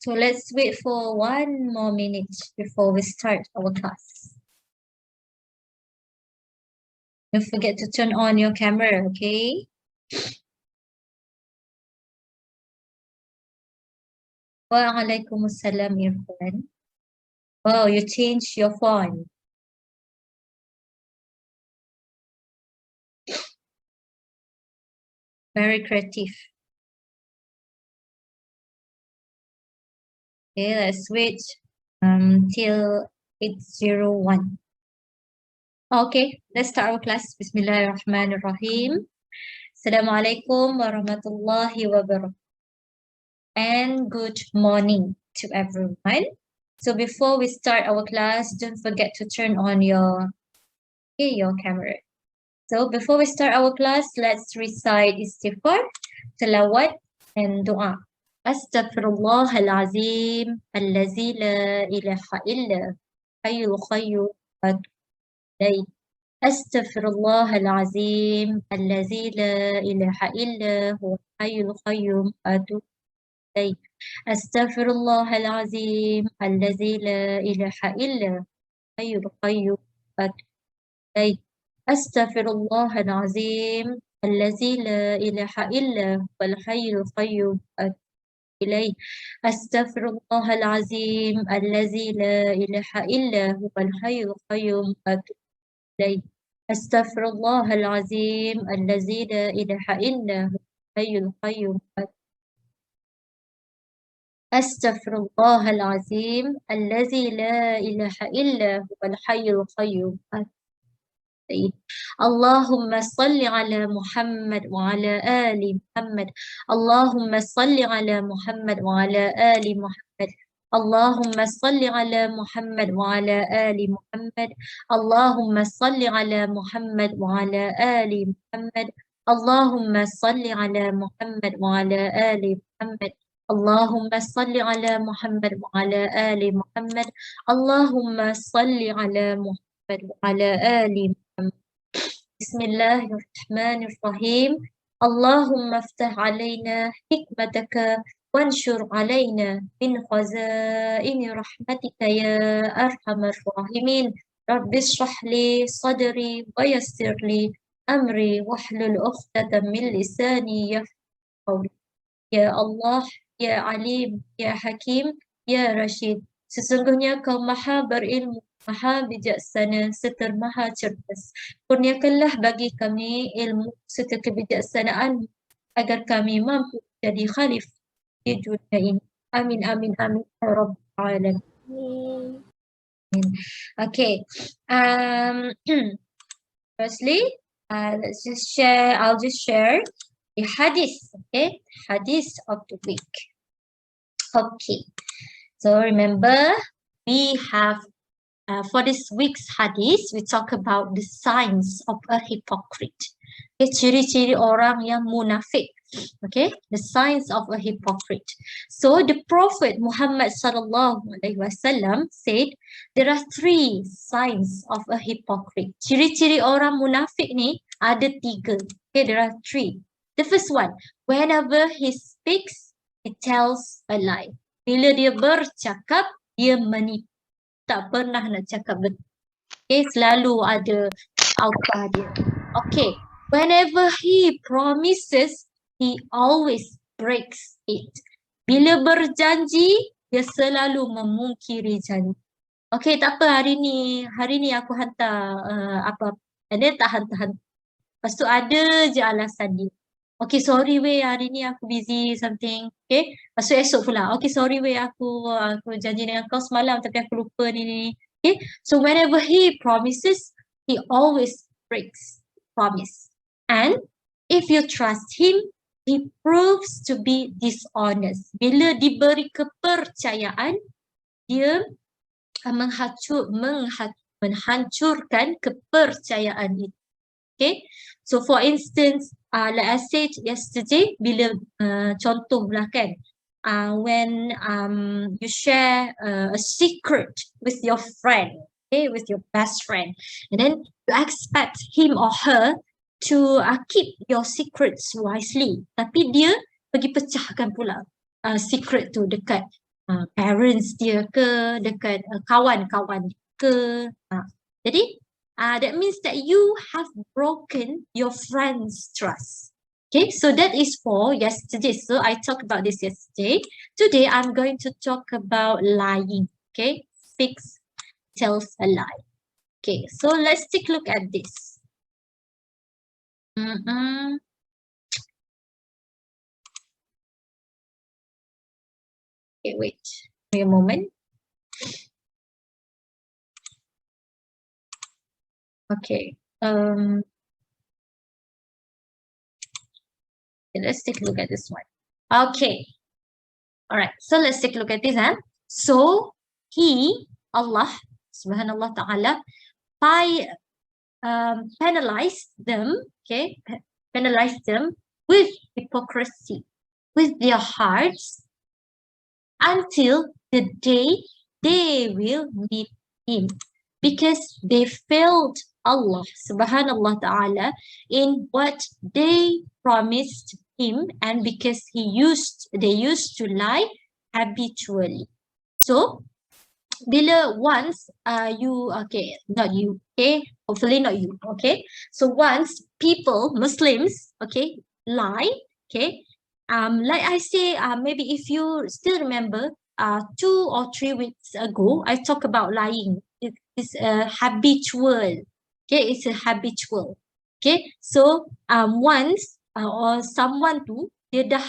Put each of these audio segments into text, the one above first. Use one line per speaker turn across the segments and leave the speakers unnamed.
So let's wait for 1 more minute before we start our class. Don't forget to turn on your camera, okay? Waalaikumsalam, Irfan. Oh, you changed your font. Very creative. Okay, let's wait till 8:01. Okay, let's start our class. Bismillahirrahmanirrahim. Assalamualaikum warahmatullahi wabarakatuh. And good morning to everyone. So before we start our class, don't forget to turn on your camera. So before we start our class, let's recite istighfar, tilawat, and dua. Astaghfirullahalazim, allazi la ilaha illa, hayyul qayyum, atubu. Astaghfirullahalazim, allazi la ilaha illa, huwa hayyul qayyum, atubu. Astaghfirullahalazim, allazi la ilaha illa, hayyul qayyum, atubu. Astaghfirullahalazim, allazi la ilaha illa, huwal hayyul qayyum, atubu إليه أستغفر الله العظيم الذي لا إله إلا هو الحي القيوم أتوب إليه أستغفر الله العظيم الذي لا إله إلا هو الحي القيوم أتوب أستغفر الله العظيم الذي لا إله إلا هو الحي القيوم أتوب اللهم صل على محمد وعلى آل محمد اللهم صل على محمد وعلى آل محمد اللهم صل على محمد وعلى آل محمد اللهم صل على محمد وعلى آل محمد اللهم صل على محمد وعلى آل محمد اللهم صل على محمد وعلى آل محمد اللهم صل على محمد وعلى آل محمد بسم الله الرحمن الرحيم اللهم افتح علينا حكمتك وانشر علينا من خزائن رحمتك يا أرحم الراحمين رب اشرح لي صدري ويسر لي أمري واحلل عقدة من لساني يفقهوا قولي يا الله يا عليم يا حكيم يا رشيد sesungguhnya kau maha berilmu maha bijaksana serta maha cerdas. Kurniakanlah bagi kami ilmu serta kebijaksanaan agar kami mampu jadi khalifah di dunia ini. Amin amin amin ya rabbal alamin. Okay. Firstly, let's just share. I'll just share the hadith. Okay, hadith of the week. Okay. So remember, we have for this week's hadith, we talk about the signs of a hypocrite. Okay, ciri-ciri orang yang munafik. Okay, the signs of a hypocrite. So the Prophet Muhammad sallallahu alaihi wasallam said there are 3 signs of a hypocrite. Ciri-ciri orang munafik ni ada 3. Okay, there are 3. The first one, whenever he speaks, he tells a lie. Bila dia bercakap, dia menipu. Tak pernah nak cakap betul. Okay, selalu ada outbah dia. Okay, whenever he promises, he always breaks it. Bila berjanji, dia selalu memungkiri janji. Okay, tak apa hari ni aku hantar apa. Dia tak hantar. Lepas tu ada je alasan dia. Okay, sorry weh, hari ni aku busy something. Okay, lepas tu esok pula. Okay, sorry weh, aku janji dengan kau semalam tapi aku lupa ni. Okay, so whenever he promises, he always breaks promise. And if you trust him, he proves to be dishonest. Bila diberi kepercayaan, dia menghancurkan kepercayaan itu. Okay, so for instance, like I said yesterday, bila contohlah kan, when you share a secret with your friend, okay, with your best friend, and then you expect him or her to keep your secrets wisely, tapi dia pergi pecahkan pula secret tu dekat parents dia ke, dekat kawan-kawan ke. Jadi, that means that you have broken your friend's trust. Okay, so that is for yesterday. So I talked about this yesterday. Today, I'm going to talk about lying. Okay, speaks, tells a lie. Okay, so let's take a look at this. Okay, wait a moment. Okay. Let's take a look at this one. Okay. All right. So let's take a look at this. So Allah Subhanallah Ta'ala, penalize them, okay, penalize them with hypocrisy, with their hearts, until the day they will meet him, because they failed Allah Subhanallah Ta'ala in what they promised him, and because they used to lie habitually. So bila once hopefully not you, okay, so once people, Muslims, okay, lie, okay, like I say, maybe if you still remember, 2 or 3 weeks ago, I talked about lying. It is a habitual, okay, it's a habitual, okay. So once or someone tu dia dah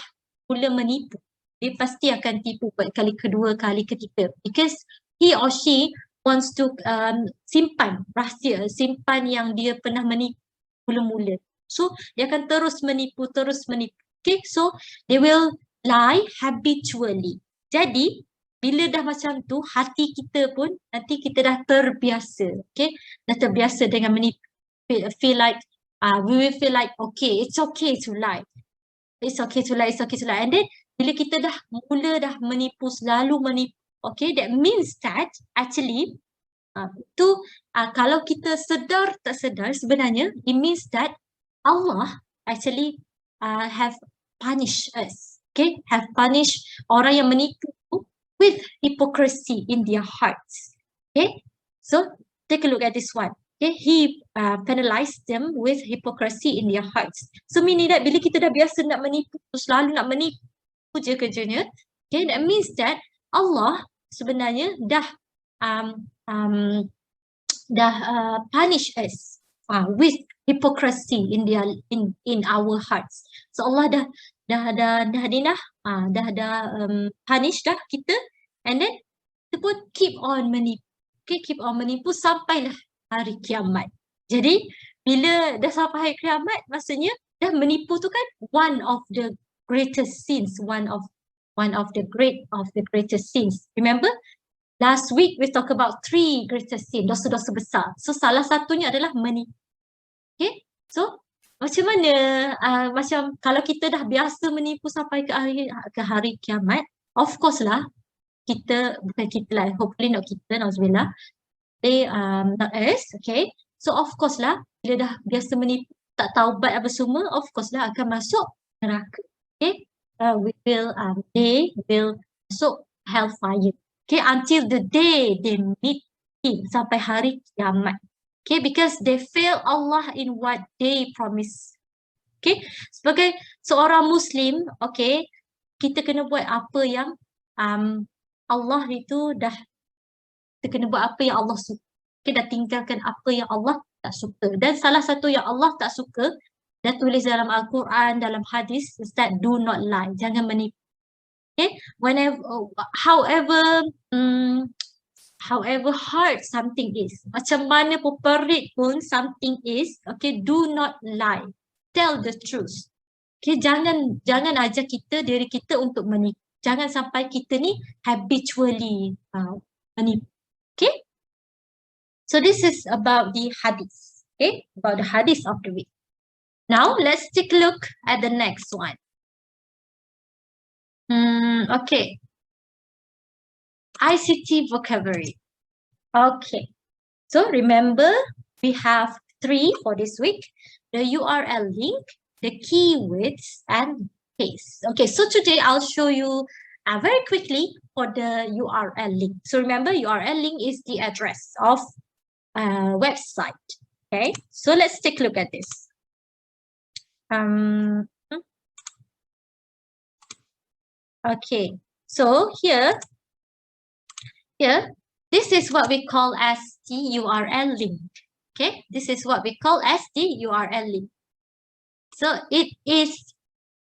mula menipu, dia pasti akan tipu kali kedua, kali ketiga, because he or she wants to simpan rahsia, simpan yang dia pernah menipu mula-mula. So dia akan terus menipu. Okay, so they will lie habitually. Jadi bila dah macam tu, hati kita pun nanti kita dah terbiasa, okay, dah terbiasa dengan menipu. Feel like we will feel like, okay, it's okay to lie. It's okay to lie. And then bila kita dah mula dah menipu, selalu menipu, okay, that means that actually kalau kita sedar tak sedar, sebenarnya it means that Allah actually have punished us, okay, have punished orang yang menipu with hypocrisy in their hearts. Okay, so take a look at this one. Okay, he penalized them with hypocrisy in their hearts. So meaning that bila kita dah biasa nak menipu, selalu nak menipu je kerjanya, okay, that means that Allah sebenarnya dah punish us with hypocrisy in our hearts. So Allah dah punish dah kita, and then kita pun keep on menipu. Okay, keep on menipu sampailah hari kiamat. Jadi bila dah sampai hari kiamat, maksudnya dah menipu tu kan one of the greatest sins, one of the greatest sins. Remember? Last week we talk about 3 greatest sin, dosa-dosa besar. So salah satunya adalah menipu. Okay, so macam mana, macam kalau kita dah biasa menipu sampai ke hari kiamat, of course lah, bukan kita lah, hopefully not kita, nauzubillah, not us, okay. So of course lah, bila dah biasa menipu, tak taubat apa semua, of course lah akan masuk neraka. Okay, they will masuk hellfire. Okay, until the day they meet him, sampai hari kiamat. Okay, because they fail Allah in what they promise. Okay, sebagai seorang Muslim, okay, kita kena buat apa yang Allah itu kita kena buat apa yang Allah suka. Okay, dah tinggalkan apa yang Allah tak suka. Dan salah satu yang Allah tak suka, dah tulis dalam Al-Quran, dalam hadis, is that do not lie, jangan menipu. Okay, however hard something is, macam mana pun perit pun something is, okay, do not lie, tell the truth. Okay, jangan ajar diri kita untuk menipu. Jangan sampai kita ni habitually menipu. Okay, so this is about the hadith. Okay, about the hadith of the week. Now let's take a look at the next one. Okay, ICT vocabulary. Okay, so remember we have 3 for this week: the URL link, the keywords, and case. Okay, so today I'll show you very quickly for the URL link. So remember, URL link is the address of website. Okay, so let's take a look at this. Okay, so here, this is what we call as the URL link. Okay, this is what we call as the URL link. So it is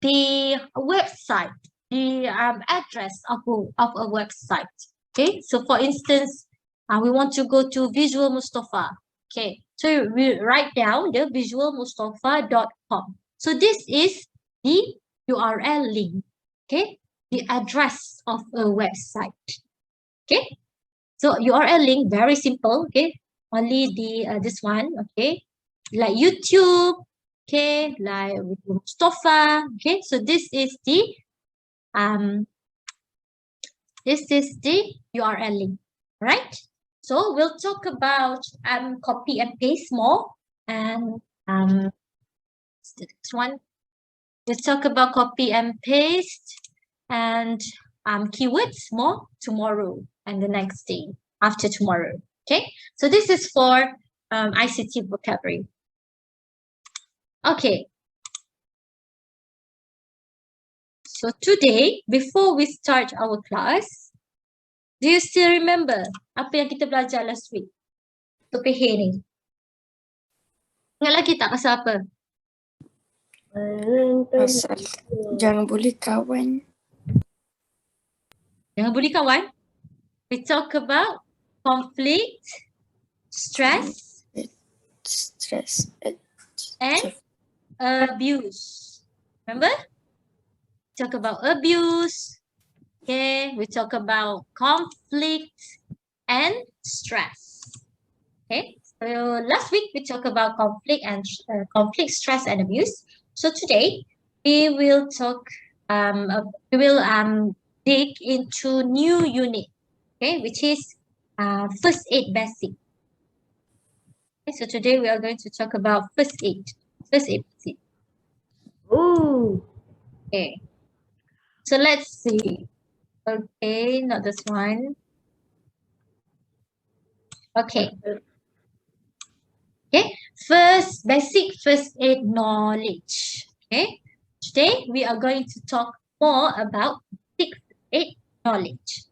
the website, the address of a website. Okay, so for instance, we want to go to Visual Mustafa. Okay, so we write down the visualmustafa.com. So this is the URL link. Okay, the address of a website. Okay, so URL link, very simple. Okay, only the this one. Okay, like YouTube. Okay, like Mustafa. Okay, so this is the URL link, right? So we'll talk about copy and paste more, and the next one we'll talk about copy and paste and keywords more tomorrow and the next day after tomorrow. Okay, so this is for ICT vocabulary. Okay. So today, before we start our class, do you still remember apa yang kita belajar last week? Topik H ni. Ingat lagi tak pasal apa?
Pasal jangan bully kawan.
Jangan bully kawan. We talk about conflict, stress, and abuse. Remember? Talk about abuse. Okay, we talk about conflict and stress. Okay, so last week we talked about conflict, stress, and abuse. So today we will talk. We will dig into new unit. Okay, which is first aid basic. Okay, so today we are going to talk about first aid. First aid basic.
Ooh.
Okay. So let's see. Okay, not this one. Okay. Okay, basic first aid knowledge. Okay, today we are going to talk more about basic first aid knowledge.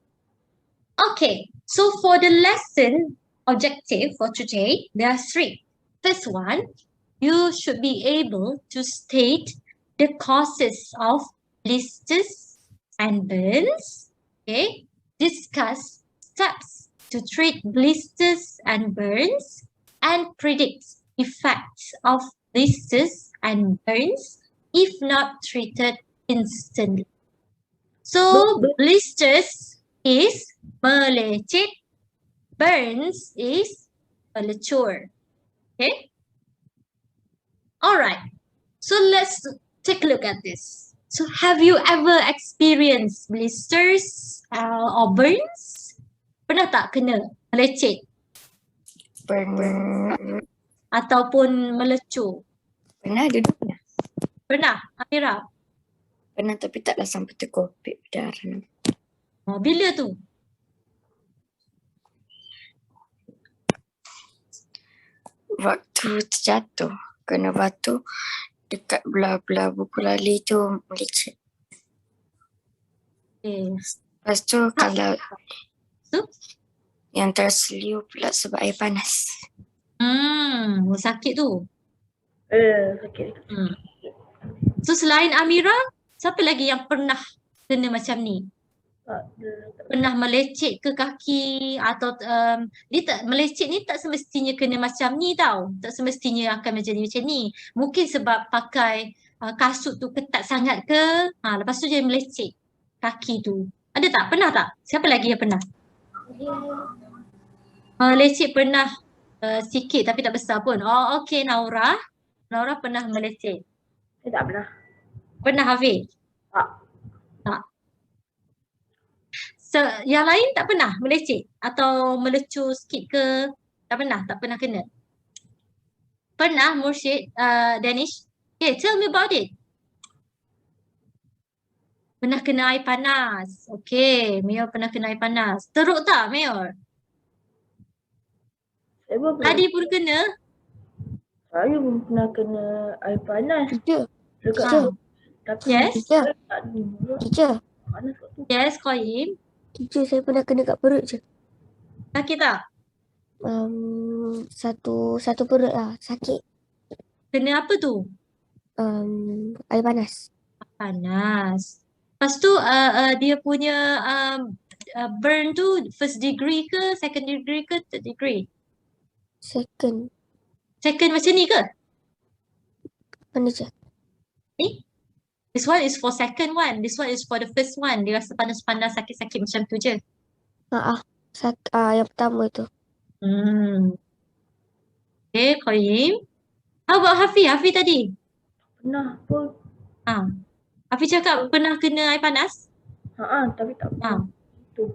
Okay, so for the lesson objective for today, there are three. First one, you should be able to state the causes of blisters and burns. Okay, discuss steps to treat blisters and burns, and predict effects of blisters and burns if not treated instantly. So blisters is melecet, burns is melecur. Okay. All right. So let's take a look at this. So have you ever experienced blisters or burns? Pernah tak kena melecet?
Pernah
Ataupun melecur?
duduk.
Pernah, Amira?
Pernah tapi taklah sampai terkopik berdarah.
Oh, bila tu?
Waktu terjatuh kena batu dekat belah-belah buku lali tu melecet.
Okay.
Lepas tu kalau
So?
yang terseliu pula sebab air panas.
Sakit tu.
Sakit.
So selain Amira, siapa lagi yang pernah kena macam ni? Pernah melecet ke kaki atau dia tak melecet ni tak semestinya kena macam ni tau. Tak semestinya akan menjadi macam ni. Mungkin sebab pakai kasut tu ketat sangat ke, lepas tu jadi melecet kaki tu. Ada tak? Pernah tak? Siapa lagi yang pernah? Melecet pernah sikit tapi tak besar pun. Oh, okey, Naura. Naura pernah melecet.
Saya tak pernah.
Pernah, Hafiz?
Tak.
Tak. So, yang lain tak pernah melecet atau melecur sikit ke? Tak pernah kena. Pernah, Mursyid, Danish? Okay, tell me about it. Pernah kena air panas. Okay, Mayor pernah kena air panas. Teruk tak, Mayor?
Saya pun pernah,
Tadi pun kena.
saya pun pernah kena air panas
Teacher,
dekat
Ha.
tapi
Yes.
teacher,
tak ni.
teacher,
Panas kat tu.
Yes, Qayyim.
teacher saya pernah kena kat perut je.
Sakit tak?
Satu perut lah, sakit.
Kena apa tu?
Air panas.
Panas. Lepas tu dia punya burn tu first degree ke, second degree ke, third degree?
Second,
Second macam ni ke?
mana je?
Ni? This one is for second one. This one is for the first one. Dia rasa panas-panas, sakit-sakit macam tu je.
Yang pertama tu.
Okay, Qayyim. How about Hafiz? Hafiz tadi?
Pernah pun.
Ha. Hafiz cakap pernah kena air panas?
Tapi tak
Ha.
pernah. Tu.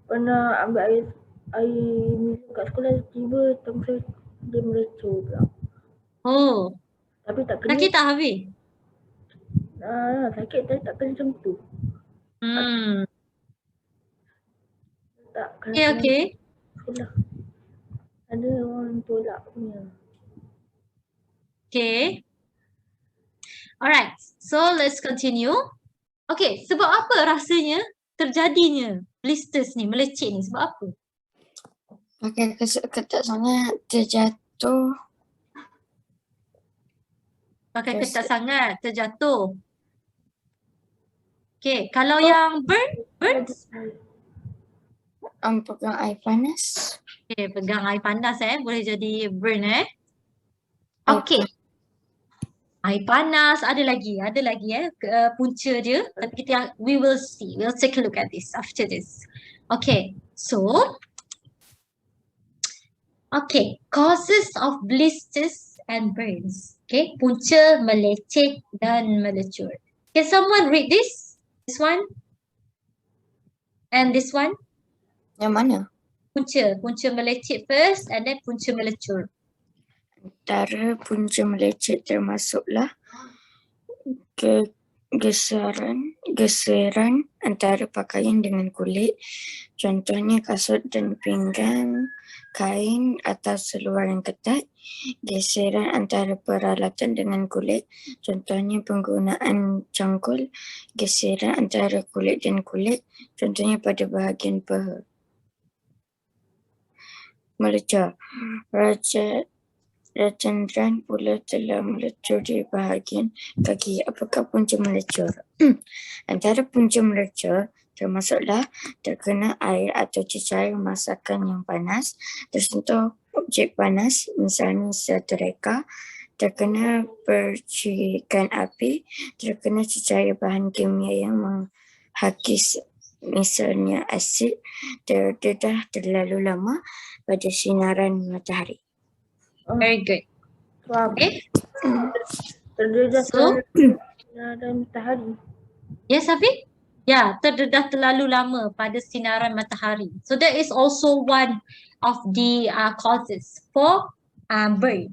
Pernah ambil air minum kat sekolah, tiba tengah saya dia melecur pula.
Oh.
Tapi tak kena.
Sakit tak Hafiz?
Sakit tapi tak kena sentuh. Tak kena
Okay, okay.
sekolah. Ada orang tolak punya.
Okay. Alright. So, let's continue. Okay, sebab apa rasanya terjadinya blisters ni, melecit ni? Sebab apa?
Pakai ketat sangat, terjatuh.
Pakai
Yes.
ketat sangat, terjatuh. Okay, kalau yang burns?
Pegang air panas.
Okay, pegang air panas boleh jadi burn Okay. Air panas, ada lagi punca dia. Tapi we will see. We'll take a look at this after this. Okay, so causes of blisters and burns. Okay, punca, melecit dan melecur. Can someone read this? This one? And this one?
Yang mana?
Punca melecit first and then punca melecur.
Antara punca melecit termasuklah geseran antara pakaian dengan kulit. Contohnya kasut dan pinggang, kain atau seluar yang ketat. Geseran antara peralatan dengan kulit. Contohnya penggunaan cangkul. Geseran antara kulit dan kulit. Contohnya pada bahagian peha. Melecur. Rajendran pula telah melecur di bahagian kaki. Apakah punca melecur? Antara punca melecur termasuklah terkena air atau cecair masakan yang panas, tersentuh objek panas, misalnya setrika, terkena percikan api, terkena cecair bahan kimia yang menghakis, misalnya asid, terdedah terlalu lama pada sinaran matahari.
Very good.
Faham.
Okay.
Terdedah
So,
sinaran matahari.
yes, Hafiz? Ya, terdedah terlalu lama pada sinaran matahari. So that is also one of the causes for burn.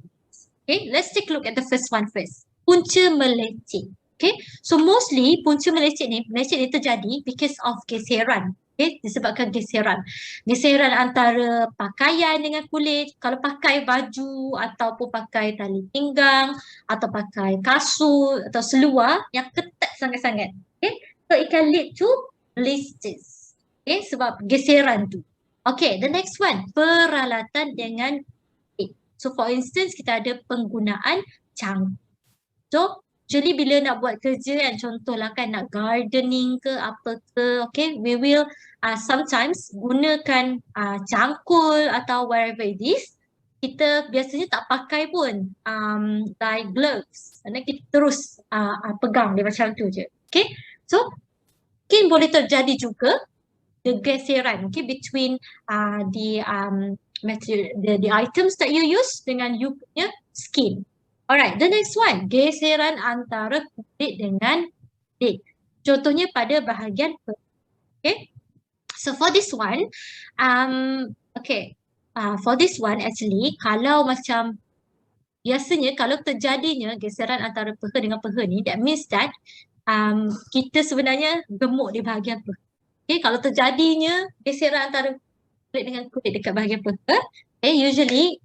Okay, let's take a look at the first one first. Punca melecit. Okay, so mostly punca melecit ni terjadi because of geseran. Okay, disebabkan geseran. Geseran antara pakaian dengan kulit. Kalau pakai baju ataupun pakai tali pinggang atau pakai kasut atau seluar yang ketat sangat-sangat. Okay, so it can lead to blisters. Okay, sebab geseran tu. Okay, the next one. Peralatan dengan kulit. So for instance, kita ada penggunaan cangkul. So, usually bila nak buat kerja kan, contohlah kan nak gardening ke apa ke, okay, we will sometimes gunakan cangkul atau whatever it is. Kita biasanya tak pakai pun like gloves. Kerana kita terus pegang dia macam tu je. Okay, so mungkin boleh terjadi juga the geseran, okay, between the material, the items that you use dengan you punya skin. Alright, the next one, geseran antara kulit dengan kulit. Contohnya pada bahagian perut. Okay, so for this one, for this one actually, kalau macam biasanya kalau terjadinya geseran antara peha dengan peha ni, that means that kita sebenarnya gemuk di bahagian apa. Okay, kalau terjadinya geseran antara kulit dengan kulit dekat bahagian apa, okay, usually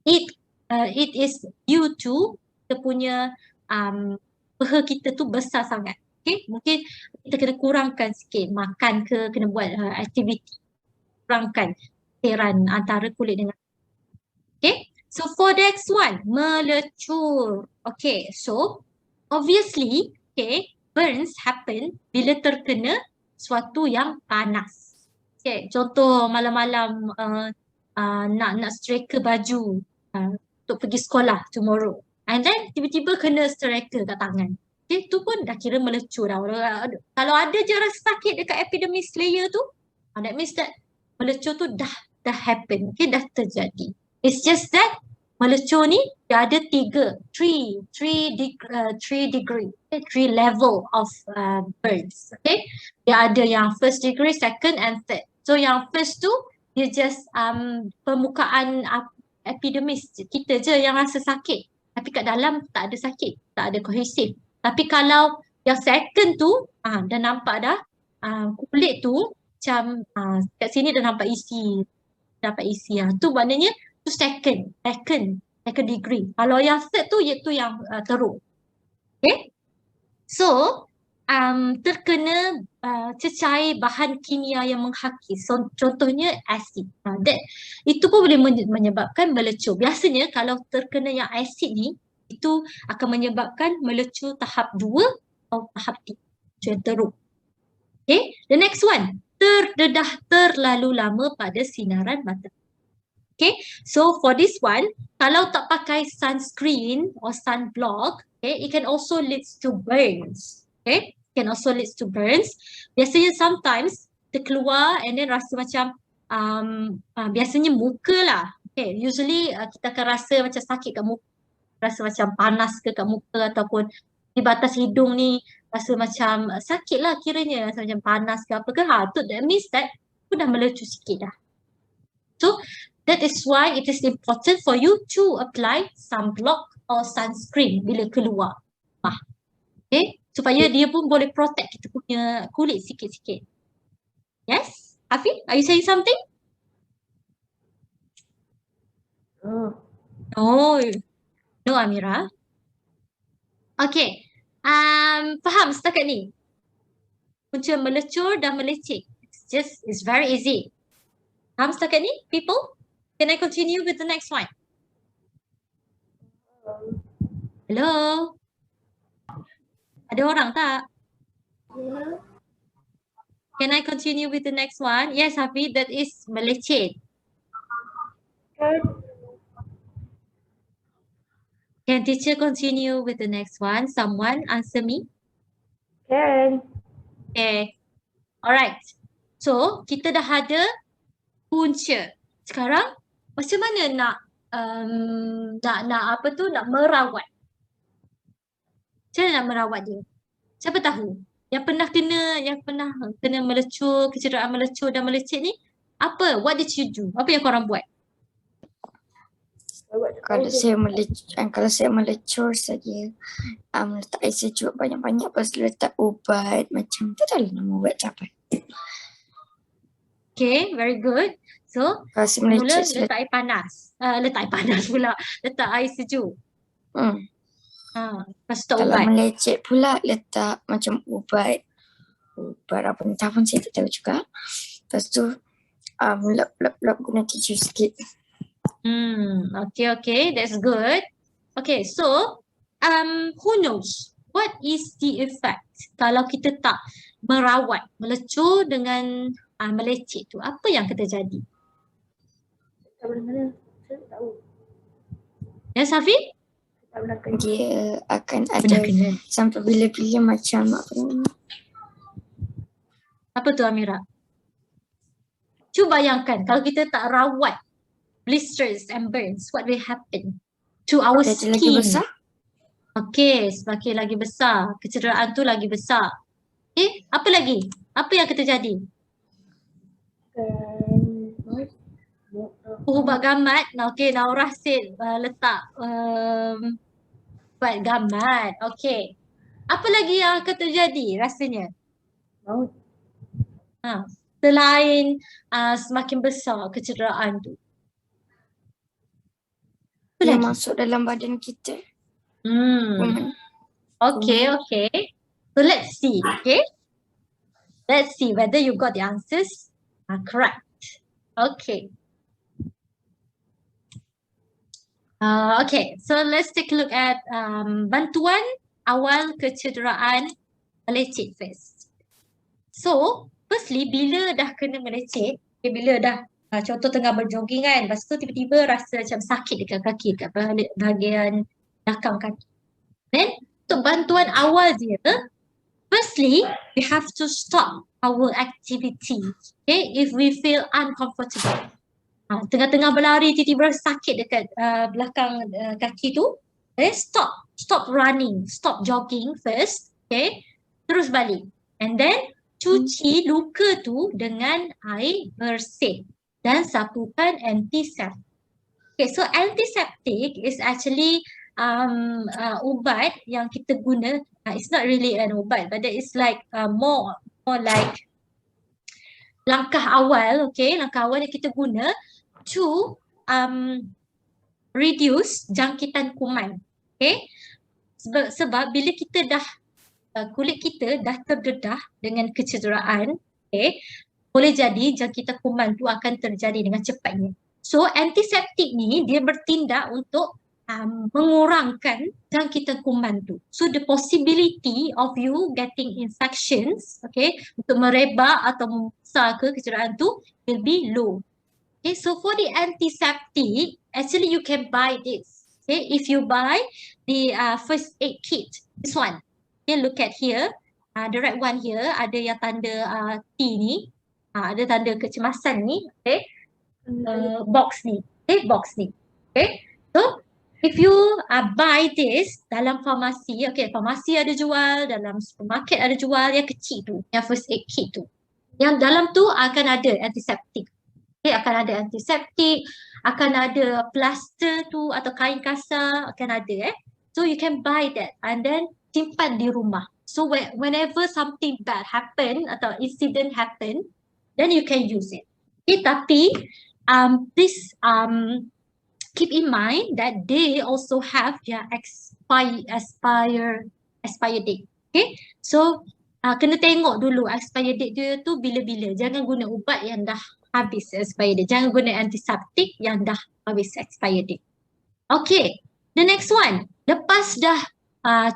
it is due to kita punya peha kita tu besar sangat. Okay, mungkin kita kena kurangkan sikit makan ke, kena buat aktiviti, kurangkan geseran antara kulit dengan. Okay, so for the next one, melecur. Okay, so obviously, okay, burns happen bila terkena suatu yang panas. Okay, contoh malam-malam nak streka baju untuk pergi sekolah tomorrow. And then tiba-tiba kena streka kat tangan. Okay, tu pun dah kira melecur dah. Kalau ada je rasa sakit dekat epidermis layer tu, that means that melecur tu dah happen. Okay, dah terjadi. It's just that melecur ni dia ada three degree, okay, 3 level of burns. Okay, dia ada yang first degree, second and third. So yang first tu dia just permukaan epidermis kita je yang rasa sakit, tapi kat dalam tak ada sakit, tak ada kohesif. Tapi kalau yang second tu dah nampak dah kulit tu macam kat sini dah nampak isi, tu maknanya tu second degree. Kalau yang third tu iaitu yang teruk. Okay, so terkena cecair bahan kimia yang menghakis, contohnya asid. Itu pun boleh menyebabkan melecur. Biasanya kalau terkena yang asid ni, itu akan menyebabkan melecur tahap 2 atau tahap 3, yang teruk. Okay, the next one, terdedah terlalu lama pada sinaran matahari. Okay, so for this one, kalau tak pakai sunscreen or sunblock, okay, it can also leads to burns. Okay, it can also leads to burns. Biasanya sometimes terkeluar and then rasa macam biasanya muka lah. Okay, usually kita akan rasa macam sakit kat muka, rasa macam panas ke kat muka, ataupun di batas hidung ni rasa macam sakit lah kiranya, rasa macam panas ke apa ke. That means that tu dah melecur sikit dah. So that is why it is important for you to apply sunblock or sunscreen bila keluar. Okay, supaya dia pun boleh protect kita punya kulit sikit-sikit. Yes, Hafiz, are you saying something? No, no Amira. Okay, faham setakat ni? Punca melecur dan melecek. It's very easy. Faham setakat ni, people? Can I continue with the next one? Hello? Ada orang tak? Can I continue with the next one? Yes, Hafiz, that is melecet. Can teacher continue with the next one? Someone answer me?
Can.
Okay. Alright. So, kita dah ada punca. Sekarang, macam mana nak nak merawat? Macam mana nak merawat dia? Siapa tahu? Yang pernah kena melecur, kecederaan melecur dan melecet ni, apa? What did you do? Apa yang korang buat?
Kalau saya melecur saja, letak air sejuk banyak-banyak, lepas tu letak ubat macam tu dah nama ubat capai.
Okay, very good. So,
Kalau saya
mula
melecur,
letak air panas. Letak air panas pula. Letak air sejuk. Lepas tu
kalau
ubat.
melecet pula letak macam ubat apa entah pun saya tak tahu juga. Lepas tu lap guna tisu sikit.
Okay, that's good. Okay, so who knows what is the effect kalau kita tak merawat melecur dengan melecet tu? Apa yang terjadi?
Tak pernah kena. Saya tak tahu.
Ya, Safi?
Tak pernah kena.
Dia akan
Pernah
ada
kena.
sampai bila-bila macam apa ni.
Apa tu Amira? Cuba bayangkan kalau kita tak rawat blisters and burns, what will happen to our
Dia
skin?
lagi besar.
Okay, semakin lagi besar. Kecederaan tu lagi besar. Okay, apa lagi? Apa yang terjadi? Ubat gamat. Okay, Naurah said letak ubat gamat. Okay. Apa lagi yang akan terjadi rasanya?
Maut.
Selain semakin besar kecederaan tu. Apa
Dia
lagi?
masuk dalam badan kita.
Okay. So let's see, okay? Let's see whether you got the answers correct. Okay. Okay, so let's take a look at bantuan awal kecederaan melecet first. So, firstly, bila dah kena melecet, bila dah contoh tengah berjoging kan, lepas tu tiba-tiba rasa macam sakit dekat kaki, dekat bahagian belakang kaki. Then, untuk bantuan awal dia, firstly, we have to stop our activity, okay, if we feel uncomfortable. Tengah-tengah berlari tiba-tiba sakit dekat belakang kaki tu, stop running, stop jogging first, okay, terus balik, and then cuci luka tu dengan air bersih dan sapukan antiseptik. Okay, so antiseptic is actually ubat yang kita guna. It's not really an ubat, but it's like more like langkah awal, okay, langkah awal yang kita guna to reduce jangkitan kuman. Okay, sebab bila kita dah kulit kita dah terdedah dengan kecederaan, okay, boleh jadi jangkitan kuman tu akan terjadi dengan cepatnya. So antiseptik ni dia bertindak untuk mengurangkan jangkitan kuman tu. So the possibility of you getting infections, okay, untuk merebak atau membesar ke kecederaan tu will be low. Okay, so for the antiseptic, actually you can buy this. Okay, if you buy the first aid kit, this one. Okay, look at here. The right one here, ada yang tanda T ni. Ada tanda kecemasan ni. Okay, box ni. Okay, box ni. Okay, so if you buy this dalam farmasi, okay, farmasi ada jual, dalam supermarket ada jual, yang kecil tu, yang first aid kit tu. Yang dalam tu akan ada antiseptik. Okay, akan ada antiseptik, akan ada plaster tu atau kain kasar, akan ada So you can buy that and then simpan di rumah. So whenever something bad happen atau incident happen, then you can use it. Okay, tapi please keep in mind that they also have their expire date. Okay, so kena tengok dulu expire date dia tu bila-bila. Jangan guna ubat yang dah habis expired date. Jangan guna antiseptik yang dah habis expired date. Okay, the next one. Lepas dah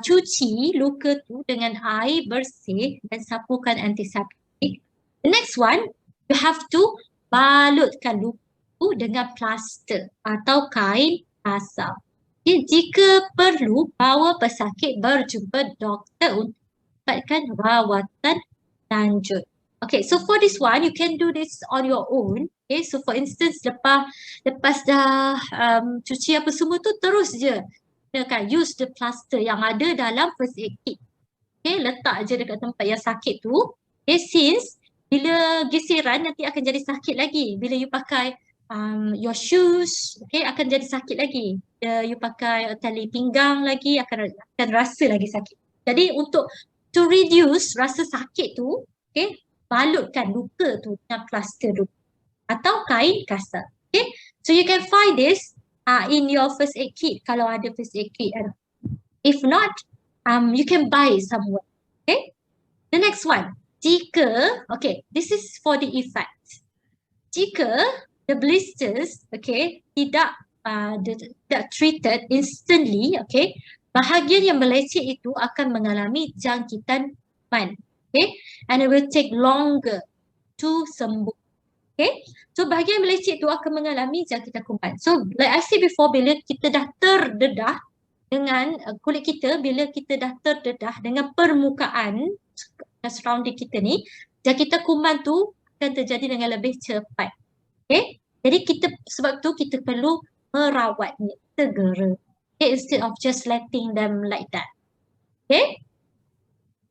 cuci luka tu dengan air bersih dan sapukan antiseptik, the next one, you have to balutkan luka tu dengan plaster atau kain kasar. Okay, jika perlu, bawa pesakit berjumpa doktor untuk dapatkan rawatan lanjut. Okay, so for this one, you can do this on your own. Okay, so for instance, lepas dah cuci apa semua tu, terus je use the plaster yang ada dalam first aid kit. Okay, letak je dekat tempat yang sakit tu. Okay, since bila geseran nanti akan jadi sakit lagi. Bila you pakai your shoes, okay, akan jadi sakit lagi. You pakai tali pinggang lagi, akan rasa lagi sakit. Jadi untuk to reduce rasa sakit tu, okay, balutkan luka tu dengan plaster tu atau kain kasar. Okay, so you can find this in your first aid kit kalau ada first aid kit. If not, you can buy it somewhere. Okay, the next one. Jika, okay, this is for the effect. Jika the blisters, okay, tidak treated instantly, okay, bahagian yang melecet itu akan mengalami jangkitan kuman. Okay, and it will take longer to sembuh. Okay, so bahagian melecet itu akan mengalami jangkitan kuman. So like I said before, bila kita dah terdedah dengan kulit kita, bila kita dah terdedah dengan permukaan surrounding kita ni, jangkitan kuman tu akan terjadi dengan lebih cepat. Okay, jadi sebab tu kita perlu merawatnya segera. Okay, instead of just letting them like that. Okay,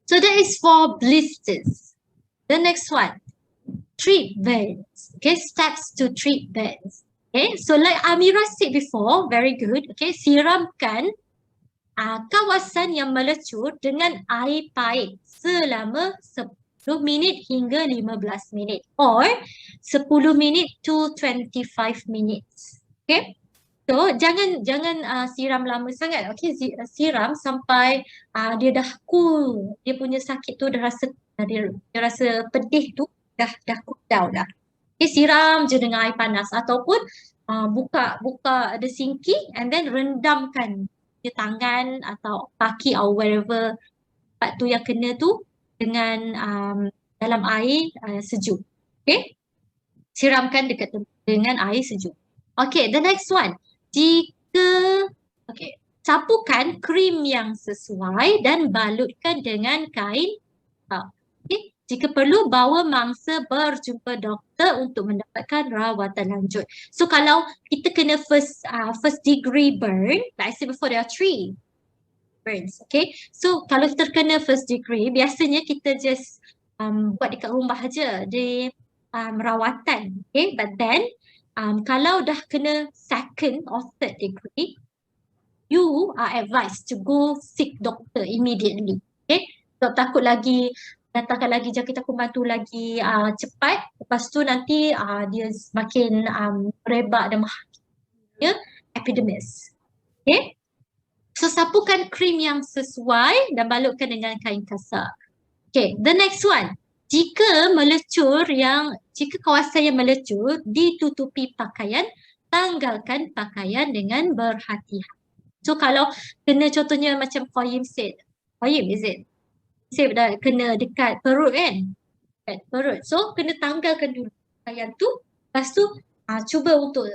so that is for blisters. The next one, treat burns. Okay, steps to treat burns. Okay, so like Amira said before, very good. Okay, siramkan kawasan yang melecur dengan air pahit selama 10 minit hingga 15 minit or 10 minit to 25 minutes. Okay. So jangan siram lama sangat. Okay, siram sampai dia dah cool. Dia punya sakit tu dah rasa dia rasa pedih tu dah cool down dah. Okay, siram je dengan air panas ataupun buka the sinking and then rendamkan dia tangan atau kaki or wherever part tu yang kena tu dengan dalam air sejuk. Okay, siramkan dengan air sejuk. Okay, the next one. Sapukan krim yang sesuai dan balutkan dengan kain. Okay. Jika perlu, bawa mangsa berjumpa doktor untuk mendapatkan rawatan lanjut. So kalau kita kena first degree burn, like I said before, there are 3 burns. Okay, so kalau kita kena first degree, biasanya kita just buat dekat rumah aja di rawatan. Okay, but then kalau dah kena second or third degree, you are advised to go seek doctor immediately. Okay, sebab takut lagi datangkan lagi jangkitan kuman tu lagi cepat, lepas tu nanti dia semakin merebak dan menghakimi epidemis. Okay, so sapukan krim yang sesuai dan balutkan dengan kain kasar. Okay, the next one. Jika kawasan yang melecur ditutupi pakaian, tanggalkan pakaian dengan berhati-hati. So kalau kena contohnya macam Fahim said, is it? Saya dah kena dekat perut kan? Dekat perut. So kena tanggalkan dulu pakaian tu. Lepas tu cuba untuk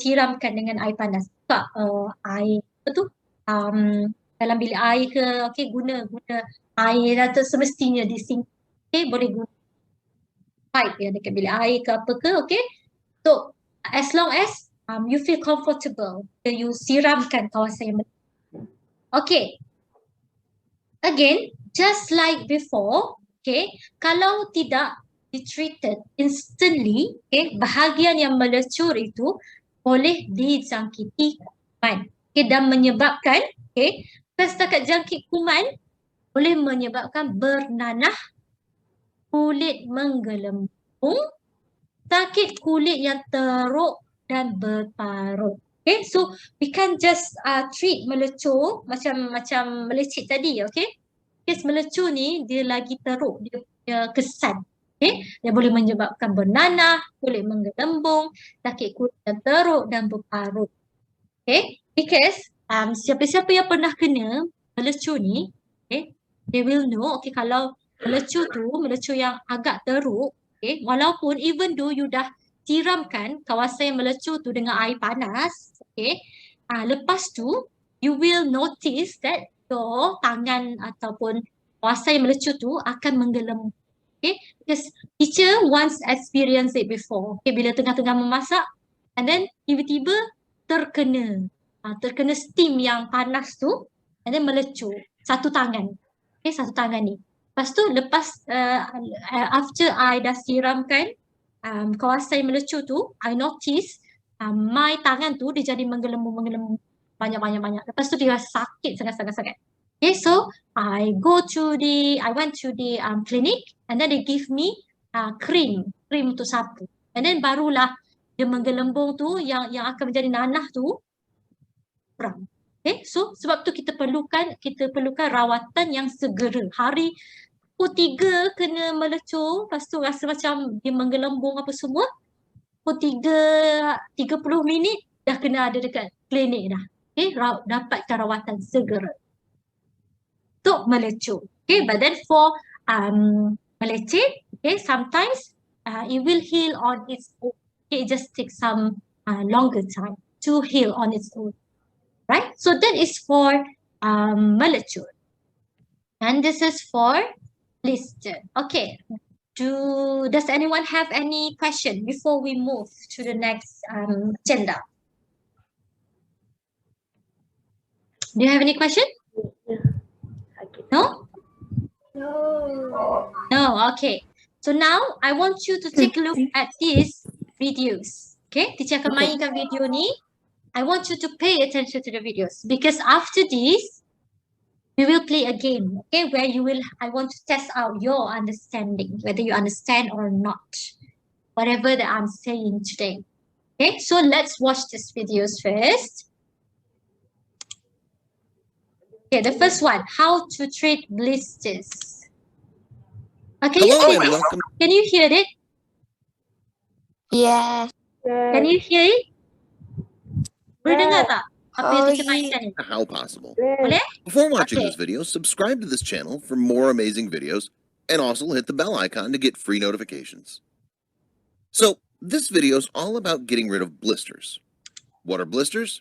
siramkan dengan air panas. Buka air apa tu? Dalam bilik air ke, okay, guna air atau semestinya di sink. Okay, boleh guna pipe ya dekat bilik air ke apa ke, okay. So as long as you feel comfortable, you siramkan kawasan yang okay. Again, just like before, okay, kalau tidak treated instantly, okay, bahagian yang melecur itu boleh dijangkiti kuman, okay, dan menyebabkan, okay, bukan setakat jangkit kuman, boleh menyebabkan bernanah, kulit menggelembung, sakit kulit yang teruk dan berparut. Okay, so we can't just treat melecur macam melecit tadi, okay. Kes melecur ni dia lagi teruk, dia kesan. Okay, dia boleh menyebabkan bernanah, kulit menggelembung, sakit kulit yang teruk dan berparut. Okay, because siapa-siapa yang pernah kena melecur ni, okay, they will know, okay, kalau melecur yang agak teruk, okay, walaupun even though you dah siramkan kawasan yang melecur tu dengan air panas, okay, lepas tu you will notice that your tangan ataupun kawasan yang melecur tu akan menggelembung. Okay, because teacher once experienced it before. Okay, bila tengah-tengah memasak and then tiba-tiba terkena steam yang panas tu and then melecur satu tangan. Okay, satu tangan ni. Lepas tu after I dah siramkan kawasan yang melecur tu, I notice my tangan tu dia jadi menggelembung banyak. Lepas tu dia sakit sangat. Okay, so I went to the clinic and then they give me cream untuk sapu. And then barulah dia menggelembung tu yang akan menjadi nanah tu kurang. Okay, so sebab tu kita perlukan rawatan yang segera. Hari pukul 3 kena melecur, lepas tu rasa macam dia menggelembung apa semua. Pukul 3:30 minit dah kena ada dekat klinik dah. Okay, dapatkan rawatan segera untuk melecur. Okay, but then for melecit, okay, sometimes it will heal on its own. Okay, it just takes some longer time to heal on its own. Right? So that is for melecur. And this is for blister. Okay. Does anyone have any question before we move to the next agenda? Do you have any question? No? No, okay. So now I want you to take a look at these videos. Okay, teacher akan mainkan video ni. I want you to pay attention to the videos because after this, We will play a game, okay, where I want to test out your understanding, whether you understand or not, whatever that I'm saying today. Okay, so let's watch these videos first. Okay, the first one, how to treat blisters. Okay,
Hello and welcome.
can you hear it?
Yes.
Can you hear it? Boleh dengar tak? Apa yang
Oh,
teacher mainkan ni?
How possible.
Boleh?
Before watching
Okay.
this video, subscribe to this channel for more amazing videos and also hit the bell icon to get free notifications. So, this video is all about getting rid of blisters. What are blisters?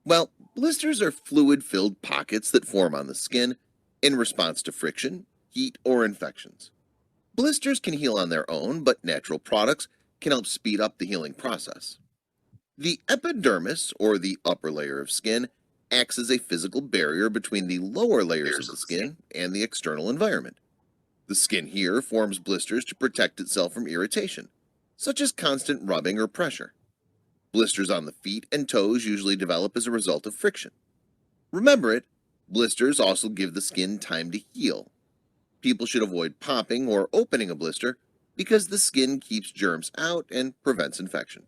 Well, blisters are fluid-filled pockets that form on the skin in response to friction, heat, or infections. Blisters can heal on their own, but natural products can help speed up the healing process. The epidermis, or the upper layer of skin, acts as a physical barrier between the lower layers of the skin and the external environment. The skin here forms blisters to protect itself from irritation, such as constant rubbing or pressure. Blisters on the feet and toes usually develop as a result of friction. Remember it, blisters also give the skin time to heal. People should avoid popping or opening a blister because the skin keeps germs out and prevents infection.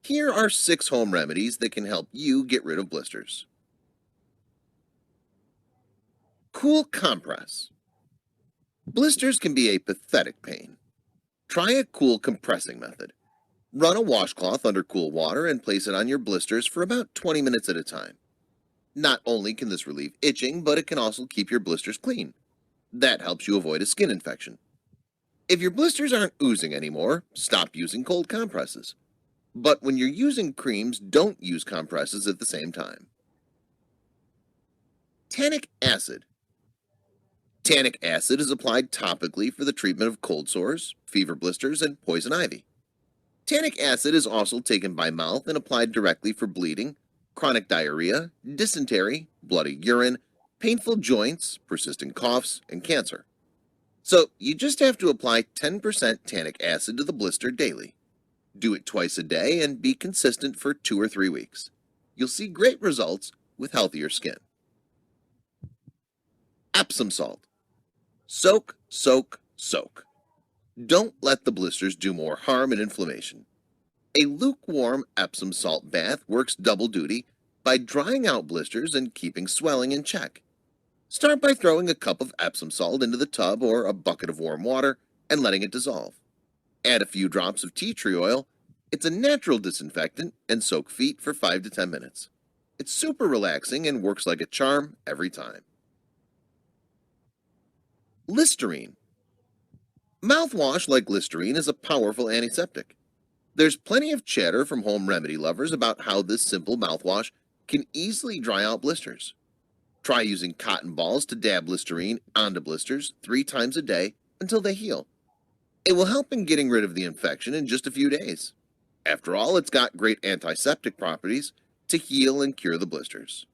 Here are 6 home remedies that can help you get rid of blisters. Cool compress. Blisters can be a pathetic pain. Try a cool compressing method. Run a washcloth under cool water and place it on your blisters for about 20 minutes at a time. Not only can this relieve itching, but it can also keep your blisters clean. That helps you avoid a skin infection. If your blisters aren't oozing anymore, stop using cold compresses. But when you're using creams, don't use compresses at the same time. Tannic acid. Tannic acid is applied topically for the treatment of cold sores, fever blisters, and poison ivy. Tannic acid is also taken by mouth and applied directly for bleeding, chronic diarrhea, dysentery, bloody urine, painful joints, persistent coughs, and cancer. So you just have to apply 10% tannic acid to the blister daily. Do it twice a day and be consistent for 2 or 3 weeks. You'll see great results with healthier skin. Epsom salt. Soak, soak, soak. Don't let the blisters do more harm and inflammation. A lukewarm Epsom salt bath works double duty by drying out blisters and keeping swelling in check. Start by throwing a cup of Epsom salt into the tub or a bucket of warm water and letting it dissolve. Add a few drops of tea tree oil. It's a natural disinfectant and soak feet for 5 to 10 minutes. It's super relaxing and works like a charm every time. Listerine. Mouthwash like Listerine is a powerful antiseptic. There's plenty of chatter from home remedy lovers about how this simple mouthwash can easily dry out blisters. Try using cotton balls to dab Listerine onto blisters 3 times a day until they heal. It will help in getting rid of the infection in just a few days. After all, it's got great antiseptic properties to heal and cure the blisters.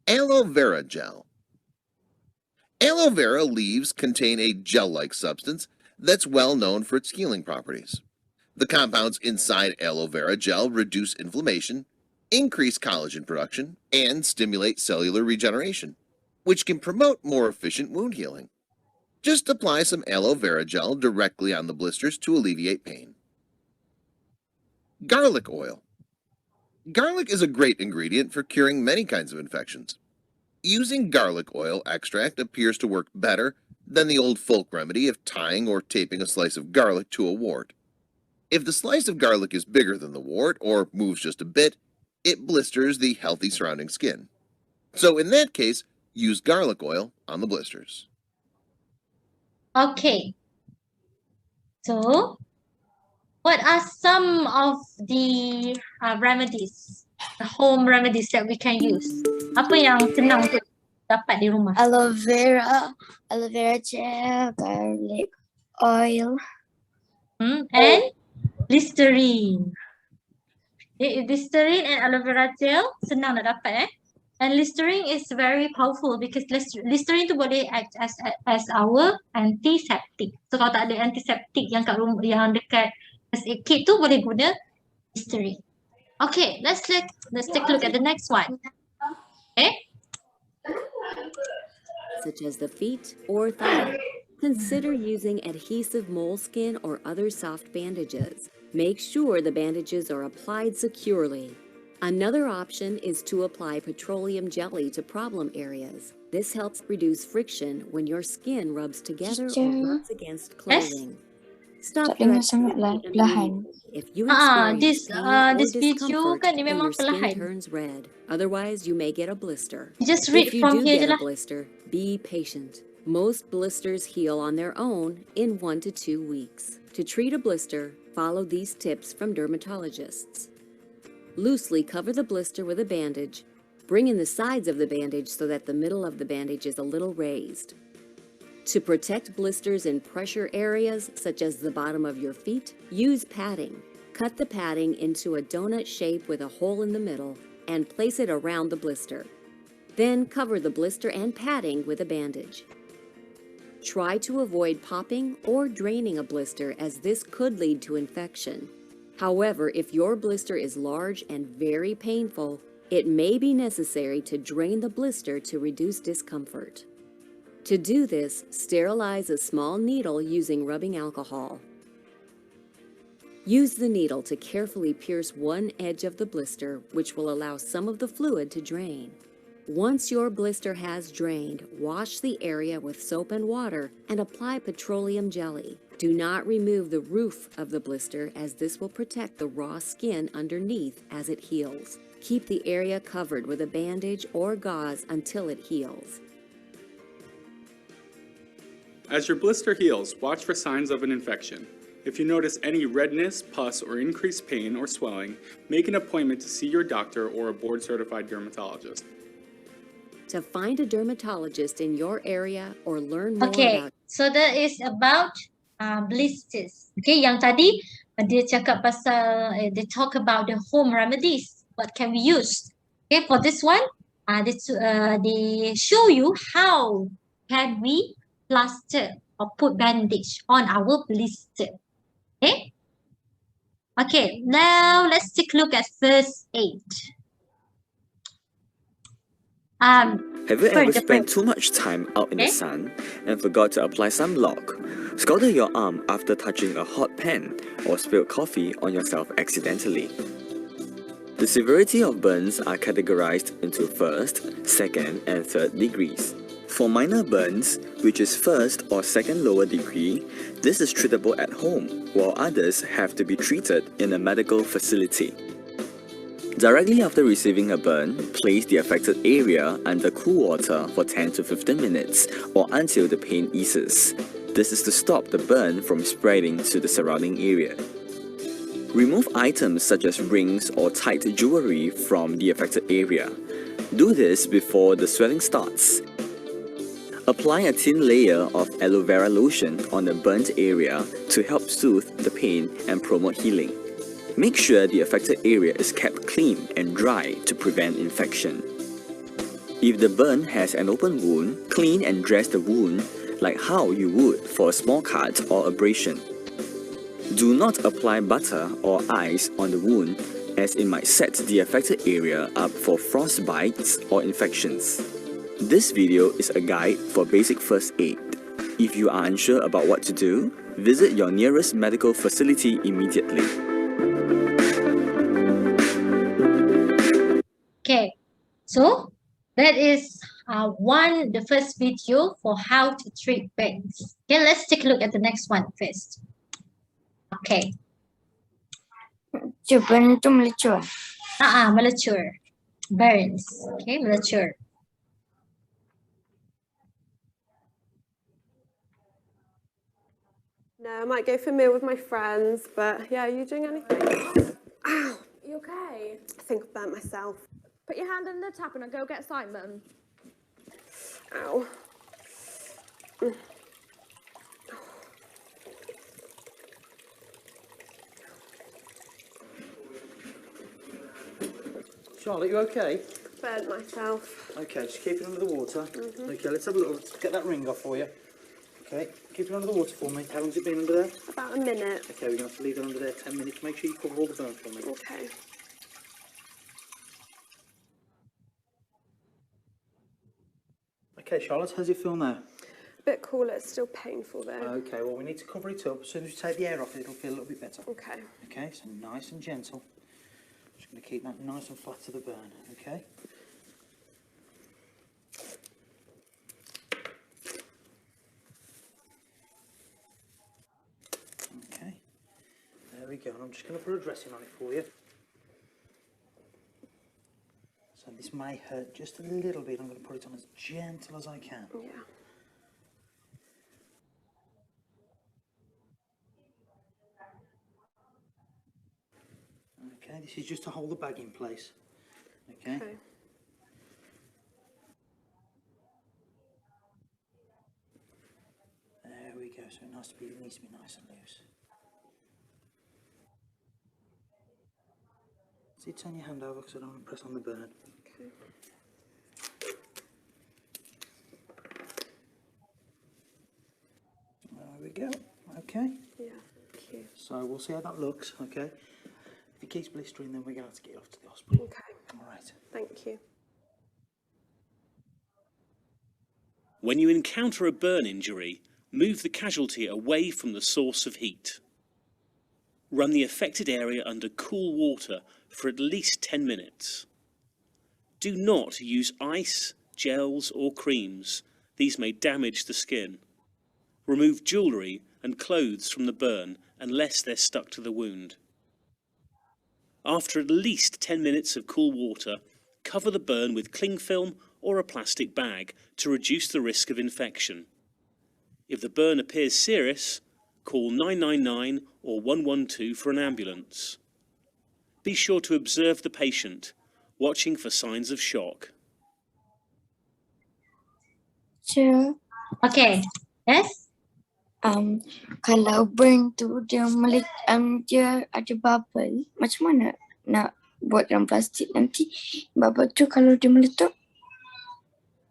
Aloe vera gel. Aloe vera leaves contain a gel-like substance that's well known for its healing properties. The compounds inside aloe vera gel reduce inflammation, increase collagen production, and stimulate cellular regeneration, which can promote more efficient wound healing. Just apply some aloe vera gel directly on the blisters to alleviate pain. Garlic oil. Garlic is a great ingredient for curing many kinds of infections. Using garlic oil extract appears to work better than the old folk remedy of tying or taping a slice of garlic to a wart. If the slice of garlic is bigger than the wart or moves just a bit, it blisters the healthy surrounding skin. So in that case, use garlic oil on the blisters.
Okay. So, what are some of the remedies, the home remedies that we can use? Apa yang senang untuk dapat di rumah?
Aloe vera gel, garlic oil.
And Listerine. Listerine and aloe vera gel senang nak dapat And Listerine is very powerful because Listerine tu boleh act as our antiseptic. So kalau tak ada antiseptic yang kat rumah, yang dekat first aid kit tu boleh guna Listerine. Okay, let's take a look at the next one. Okay.
Such as the feet or thigh. Consider using adhesive moleskin or other soft bandages. Make sure the bandages are applied securely. Another option is to apply petroleum jelly to problem areas. This helps reduce friction when your skin rubs together or rubs against clothing. Stop
Tak
your
dengar sangatlah,
activity
perlahan.
immediately if you experience pain or
This video
discomfort
kan dia
or
memang
your skin
perlahan.
turns red. Otherwise, you may get a blister.
Just read
If you
from
do
here je
get a
lah.
blister, be patient. Most blisters heal on their own in 1 to 2 weeks. To treat a blister, follow these tips from dermatologists. Loosely cover the blister with a bandage. Bring in the sides of the bandage so that the middle of the bandage is a little raised. To protect blisters in pressure areas, such as the bottom of your feet, use padding. Cut the padding into a donut shape with a hole in the middle and place it around the blister. Then cover the blister and padding with a bandage. Try to avoid popping or draining a blister, as this could lead to infection. However, if your blister is large and very painful, it may be necessary to drain the blister to reduce discomfort. To do this, sterilize a small needle using rubbing alcohol. Use the needle to carefully pierce one edge of the blister, which will allow some of the fluid to drain. Once your blister has drained, wash the area with soap and water and apply petroleum jelly. Do not remove the roof of the blister, as this will protect the raw skin underneath as it heals. Keep the area covered with a bandage or gauze until it heals.
As your blister heals, watch for signs of an infection. If you notice any redness, pus, or increased pain or swelling, make an appointment to see your doctor or a board-certified dermatologist.
To find a dermatologist in your area or learn more
Okay,
about
so that is about blisters. Okay, yang tadi dia cakap pasal, they talk about the home remedies. What can we use? Okay, for this one, they show you how can we plaster or put bandage on our blister. Okay? Okay, now let's take a look at first aid.
Have you
for
ever
the
spent too much time out in the
Okay.
sun and forgot to apply sunblock? Scalded your arm after touching a hot pan or spilled coffee on yourself accidentally? The severity of burns are categorized into first, second, and third degrees. For minor burns, which is first or second lower degree, this is treatable at home, while others have to be treated in a medical facility. Directly after receiving a burn, place the affected area under cool water for 10 to 15 minutes or until the pain eases. This is to stop the burn from spreading to the surrounding area. Remove items such as rings or tight jewelry from the affected area. Do this before the swelling starts. Apply a thin layer of aloe vera lotion on the burnt area to help soothe the pain and promote healing. Make sure the affected area is kept clean and dry to prevent infection. If the burn has an open wound, clean and dress the wound like how you would for a small cut or abrasion. Do not apply butter or ice on the wound, as it might set the affected area up for frostbites or infections. This video is a guide for basic first aid. If you are unsure about what to do, visit your nearest medical facility immediately.
Okay, so that is the first video for how to treat burns. Okay, let's take a look at the next one first. Okay,
Burn tu melecur.
mature. Burns. Okay, mature.
No, I might go for a meal with my friends, but yeah, are you doing anything? Ow,
You okay?
I think I burnt myself.
Put your hand in the tap and I'll go get Simon.
Ow.
Charlotte, you okay?
Burnt myself.
Okay, just keep it under the water. Okay, let's have a look. Let's get that ring off for you. Okay, keep it under the water for me. How long's it been under there?
About a minute.
Okay, we're going to have to leave it under there 10 minutes. Make sure you cover all the burn for me.
Okay.
Okay, Charlotte, how's it feel now?
A bit cooler, it's still painful though.
Okay, well, we need to cover it up. As soon as we take the air off, it'll feel a little bit better.
Okay.
Okay, so nice and gentle. Just going to keep that nice and flat to the burn, okay? Okay, there we go. And I'm just going to put a dressing on it for you. So this may hurt just a little bit. I'm going to put it on as gentle as I can.
Yeah.
Okay, this is just to hold the bag in place. Okay.
Okay.
There we go. So it needs to be nice and loose. See, turn your hand over because I don't want to press on the burn.
Okay.
There we go. Okay.
Yeah. Thank you.
So we'll see how that looks. Okay. If it keeps blistering, then we're going to have to get you off to the hospital.
Okay.
All right.
Thank you.
When you encounter a burn injury, move the casualty away from the source of heat. Run the affected area under cool water for at least 10 minutes. Do not use ice, gels or creams. These may damage the skin. Remove jewellery and clothes from the burn unless they're stuck to the wound. After at least 10 minutes of cool water, cover the burn with cling film or a plastic bag to reduce the risk of infection. If the burn appears serious, call 999 or 112 for an ambulance. Be sure to observe the patient, watching for signs of shock.
Sure.
Okay. Yes?
Kalau burn tu dia dia ada bubble, macam mana nak buat dalam plastik nanti? Bubble tu kalau dia meletup?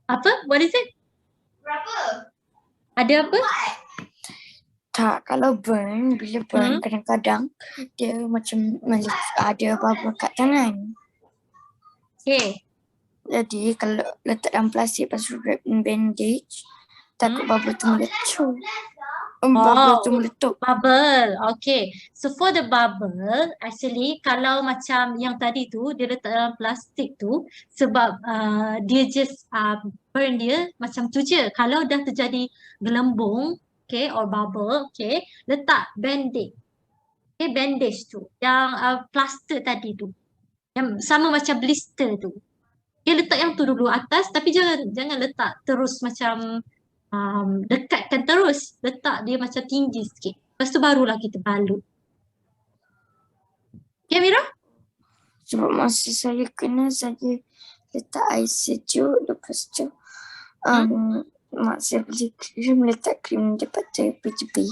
Apa? What is it? Ada apa?
Tak, kalau burn, bila burn kadang-kadang dia macam ada bubble kat tangan.
Okay.
Jadi kalau letak dalam plastik lepas tu wrap in bandage, takut bubble tu meletup. Bubble tu meletup.
Bubble. Okay. So for the bubble, actually kalau macam yang tadi tu dia letak dalam plastik tu sebab dia just burn dia macam tu je. Kalau dah terjadi gelembung, okay, or bubble, okay, letak bandage. Okay, bandage tu. Yang plaster tadi tu. Yang sama macam blister tu. Okay, letak yang tu dulu atas tapi jangan letak terus macam dekatkan terus, letak dia macam tinggi sikit. Lepas tu barulah kita balut. Okay, Mira?
Sebab masa saya kena, saya letak air sejuk, lepas tu mak saya beli krim, letak krim dekat tepi-tepi.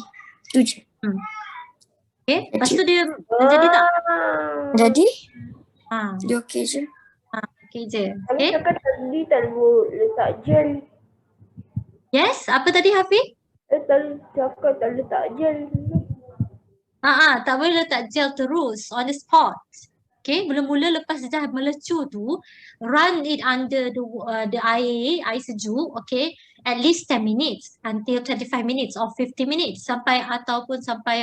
Tu je.
Okay, lepas tu dia jadi tak?
Jadi? Dia okey je.
Okey je.
Kami cakap tadi tak boleh letak gel.
Yes, apa tadi Hafiz?
Tadi cakap tak letak gel.
Tak boleh letak gel terus on the spot. Okay, mula-mula lepas dah melecu tu, run it under the air sejuk, okay, at least 10 minutes until 25 minutes or 50 minutes sampai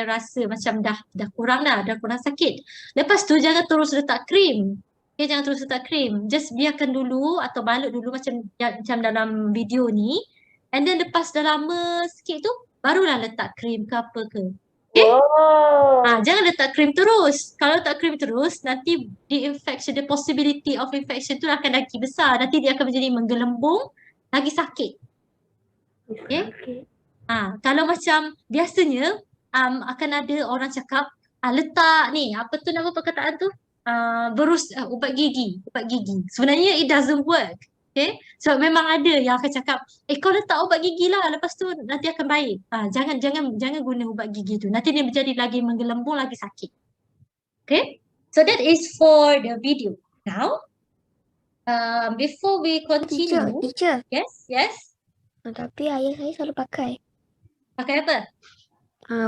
rasa macam dah kurang sakit. Lepas tu jangan terus letak krim. Okay, jangan terus letak krim. Just biarkan dulu atau balut dulu macam dalam video ni. And then lepas dah lama sikit tu, barulah letak krim ke apa ke. Okay? Jangan letak krim terus. Kalau letak krim terus, nanti the possibility of infection tu akan lagi besar. Nanti dia akan menjadi menggelembung, lagi sakit. Okay? Kalau macam biasanya, akan ada orang cakap, letak ni, apa tu nama perkataan tu? Ubat gigi. Sebenarnya it doesn't work. Okay, so memang ada yang akan cakap, kau letak ubat gigi lah, lepas tu nanti akan baik. Jangan guna ubat gigi tu. Nanti dia menjadi lagi menggelembung, lagi sakit. Okay, so that is for the video. Now, before we continue.
Teacher.
Yes.
Tapi ayah saya selalu pakai.
Pakai apa?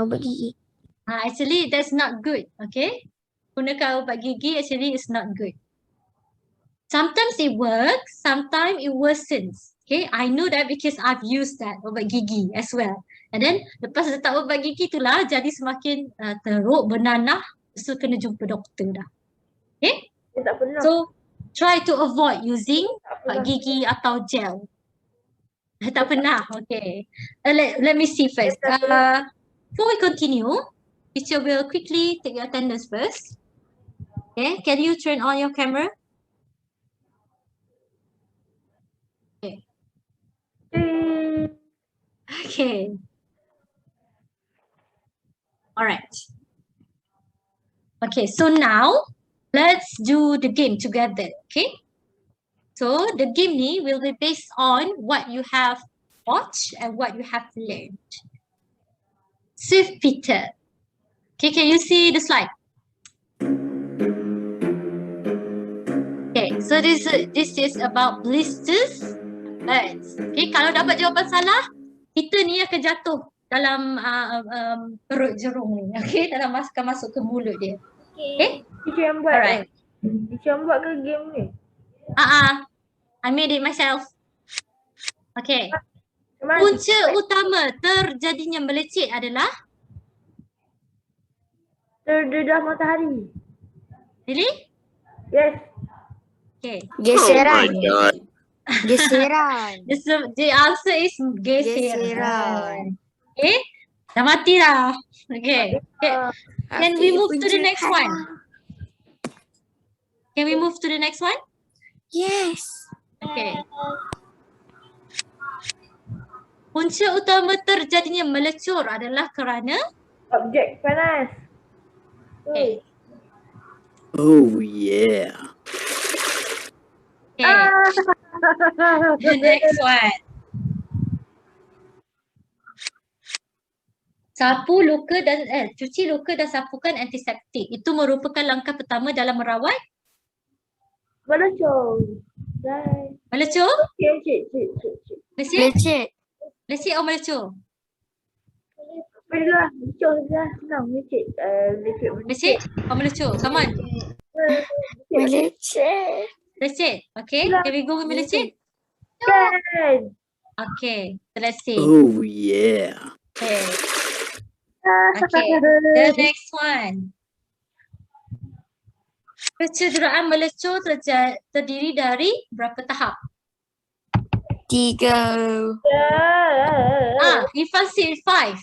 Ubat gigi.
Actually, that's not good. Okay, gunakan ubat gigi actually is not good. Sometimes it works, sometimes it worsens. Okay, I know that because I've used that ubat gigi as well. And then lepas letak ubat gigi tu lah jadi semakin teruk, bernanah, so kena jumpa doktor dah. Okay,
Saya tak pernah.
so try to avoid using
Tak
ubat
pernah.
gigi atau gel. Tak pernah, okay. Let me see first. Before we continue, teacher will quickly take your attendance first. Okay, can you turn on your camera? Okay. Okay. All right. Okay, so now let's do the game together. Okay. So the game ni will be based on what you have watched and what you have learned. Swift Peter. Okay, can you see the slide? Okay, so this is about blisters. Okay, kalau dapat jawapan salah, kita ni akan jatuh dalam perut jerung ni. Okay, dalam akan masuk ke mulut dia. Okay?
Teacher yang buat
Alright.
Teacher yang buat ke game ni?
I made it myself. Okay.
Macam mana
Punca utama terjadinya melecet adalah?
terdedah matahari.
Really?
Yes.
Okay.
Geseran.
God.
Geseran.
The answer is
Geseran.
geseran. Okay. Dah mati dah. Okay. Can we move to the next one? Can we move to the next one?
Yes.
Okay. Punca utama terjadinya melecur adalah kerana?
Objek panas.
Okay.
Oh yeah.
Okay. The next one. Sapu luka dan cuci luka dan sapukan antiseptik. Itu merupakan langkah pertama dalam merawat
Melecur.
melecur?
Cik.
Lecet?
Lecet.
Lecet atau melecur?
Bolehlah, melecur dah. Senang, lecet.
Lecet atau melecur? Come on.
Melecet.
Lecet. Okay. Can we go with melecet?
Kan.
Okay. So let's see.
Oh yeah.
Okay. Okay. The next one. Kecederaan melecur terdiri dari berapa tahap?
3.
Irfan said 5.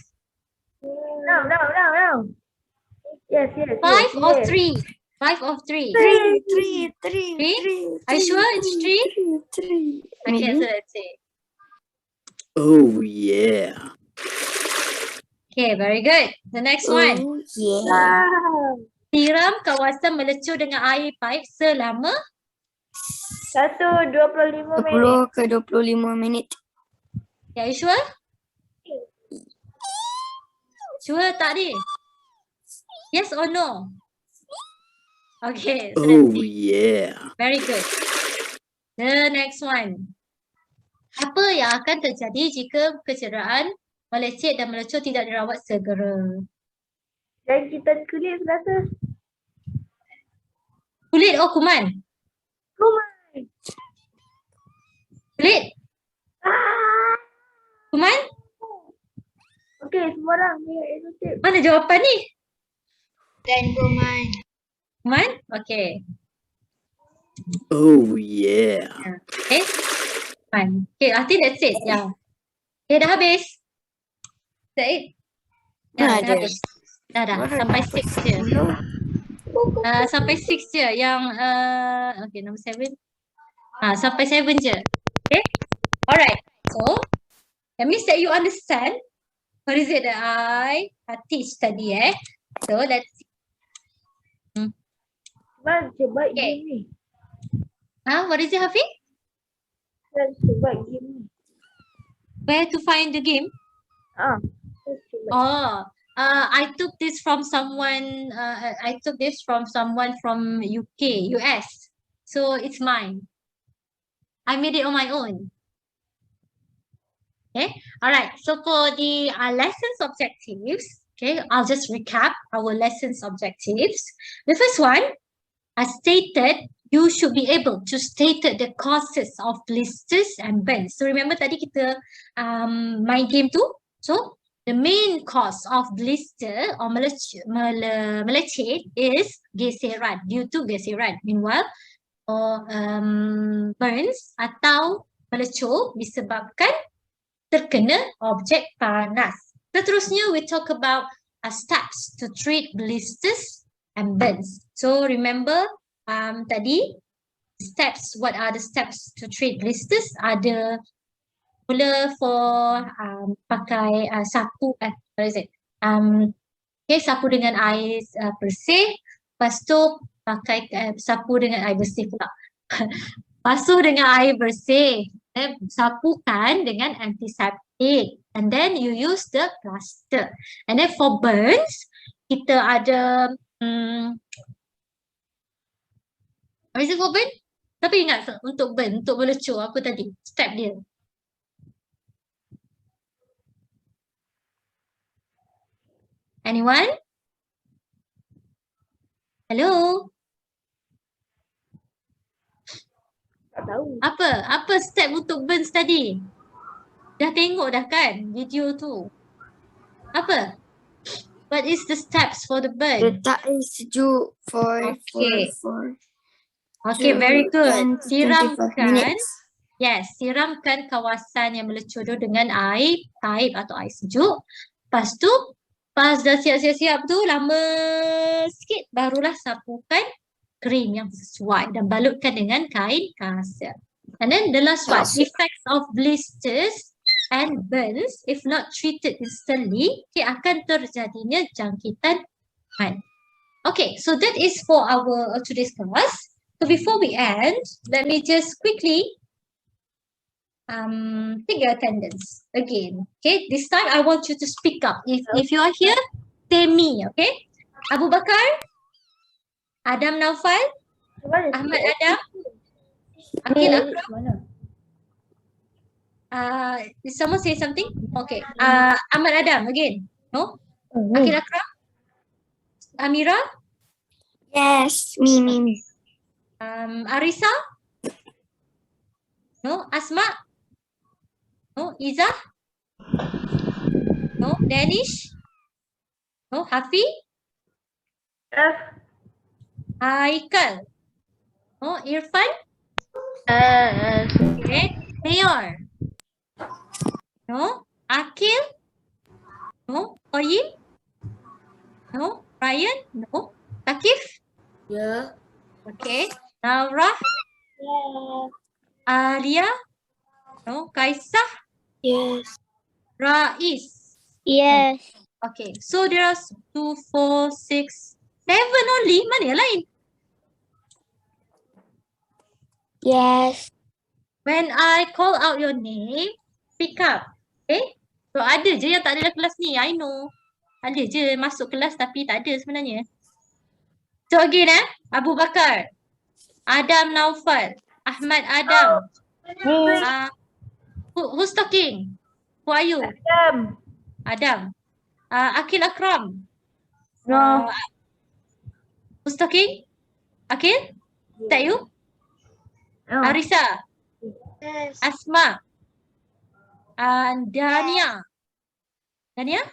No. Yes.
5 or 3? 5 or 3?
3.
Are you sure it's 3?
3.
Okay, so let's see.
Oh yeah.
Okay, very good. The next one.
Oh yeah.
Siram kawasan melecur dengan air paip selama
25 minit.
10 ke 25 minit.
are you sure? Sure tak ni? Yes or no? Okay, so let's
Oh
see.
yeah.
Very good. The next one. Apa yang akan terjadi jika kecederaan melecet dan melecur tidak dirawat segera?
Jangkitan kulit rasa.
Kulit atau kuman?
Kuman.
Kulit? Kuman?
Okey, semua orang ni irritate.
Mana jawapan ni?
Dan kuman.
Kuman? Okay.
Oh yeah.
Okay. Fine. Okay, I think that's it. Yeah. Okay, dah habis. Is that it?
Dah
dah
ada.
habis. Dah. Sampai 6 je. Sampai 6 je. Yang, okay, number 7. Sampai 7 je. Okay. Alright. So, that means that you understand what is it that I teach tadi So, let's see.
Man, cepat
Okay.
game ni.
What is it, Hafiz?
Man, cepat game ni.
Where to find the game?
Cepat.
I took this from someone. I took this from someone from UK, US. So it's mine. I made it on my own. Okay. All right. So for the lessons objectives, okay, I'll just recap our lessons objectives. The first one, I stated you should be able to state the causes of blisters and burns. So remember tadi kita main game tu. So the main cause of blister or melecet is geseran, due to geseran. Meanwhile, or burns atau melecur disebabkan terkena objek panas. Seterusnya, we talk about steps to treat blisters and burns. So remember tadi steps, what are the steps to treat blisters? Ada mula for pakai sapu, what is it? Okay, sapu dengan air bersih. Lepas tu pakai sapu dengan air bersih pula. Basuh dengan air bersih. Sapukan dengan antiseptik. And then you use the plaster. And then for burns, kita ada what is it for burn? Tapi ingat untuk burn, untuk melecur apa tadi? Step dia. Anyone? Hello?
Tak tahu.
Apa step untuk burns tadi? Dah tengok dah kan video tu? Apa? What is the steps for the burn?
Letak air sejuk for
Okay, very good.
25
Siramkan,
minutes.
yes, siramkan kawasan yang melecur dengan air paip atau air sejuk. Lepas tu, pas dah siap-siap tu, lama sikit barulah sapukan krim yang sesuai dan balutkan dengan kain kasar. And then the last one, effects of blisters and burns if not treated instantly, akan terjadinya jangkitan kuman. Okay, so that is for our today's class. So before we end, let me just quickly take your attendance again. Okay, this time I want you to speak up. If you are here, say me. Okay, Abu Bakar, Adam Naufal, Ahmad Adam, Akil Akram. Did someone say something? Okay, Ahmad Adam again. No, Akil Akram, Amira.
Yes, me.
Arisa? No, Asma? No, Iza? No, Danish? No, Hafi?
Yes.
Aikal? No, Irfan? Okay, Mayor? No, Akil? No, Oyim? No, Ryan? No, Takif?
Ya.
Okay, Naura? Alia? No, Kaisah?
Yes.
Rais?
Yes.
Okay, so there are 2, 4, 6, 7 only. Mana yang lain?
Yes.
When I call out your name, pick up. Okay? So ada je yang tak ada dalam kelas ni. I know. Ada je masuk kelas tapi tak ada sebenarnya. So again Abu Bakar, Adam Naufal, Ahmad Adam. Who's talking? Who are you? Adam. Akil Akram.
No.
Who's talking? Akil? Is that you?
No.
Arisa.
Yes.
Asma. Dania. Dania?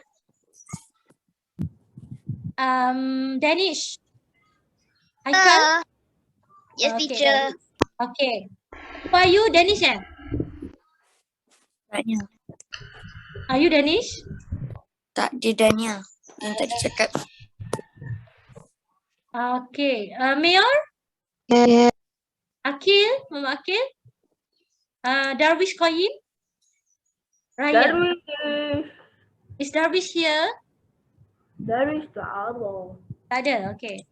Danish. Aikal?
Yes,
Okay,
teacher.
Danish. Okay. Who are you, Danish?
Dania.
Are you Danish?
Tak, dia Dania. Yang tadi cakap.
Okay. Mayor?
Yes.
Akil? Mama Akil? Darwish Qayyim? Ryan?
Darwish.
Is Darwish here?
Darwish tak ada.
Tak ada, okay.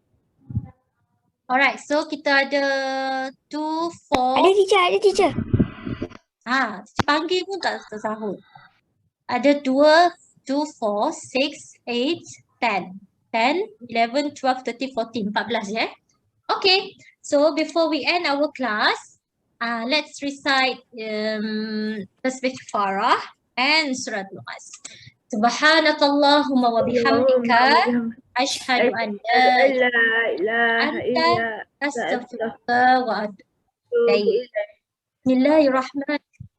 Alright, so kita ada 2, 4.
Ada teacher.
Panggil pun tak tersahut. Ada 2, 4, 6, 8, 10. 10, 11, 12, 13, 14, 14 ya. Okay, so before we end our class, let's recite Tasbih Farah and Surah Al-As. Subhanakallahumma wa bihamdika أشهد أن لا
أن لا إله
أنت
إلا
أستغفرك وأتوب
أتوب
إليك.
إليك.
بسم الله الرحمن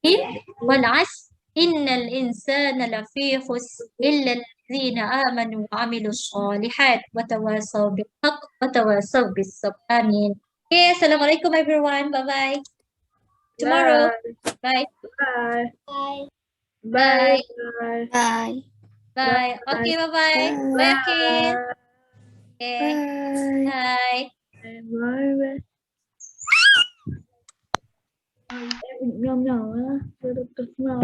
الرحيم والعصر إن الإنسان لفي خسر إلا الذين آمنوا وعملوا الصالحات وتواصوا بالحق وتواصوا بالصبر آمين. Okay, Assalamualaikum everyone. Bye-bye. Tomorrow. Bye.
Bye.
Bye.
Bye.
Bye.
Bye.
Bye. Okay, bye-bye. Bye, Akin. Okay. Bye.
Bye. Nhỏ nhỏ á, cực nhỏ.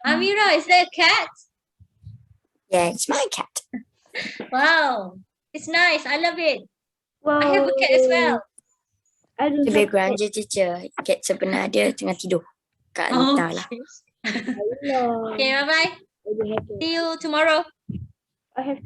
Amira, is that a cat?
Yeah, it's my cat.
Wow. It's nice. I love it.
Wow.
I have a cat as well.
I don't
Di
have
background je teacher. Cat sebenar dia tengah tidur. Kat
Oh,
Anita lah.
okay, bye-bye. See you tomorrow.
I have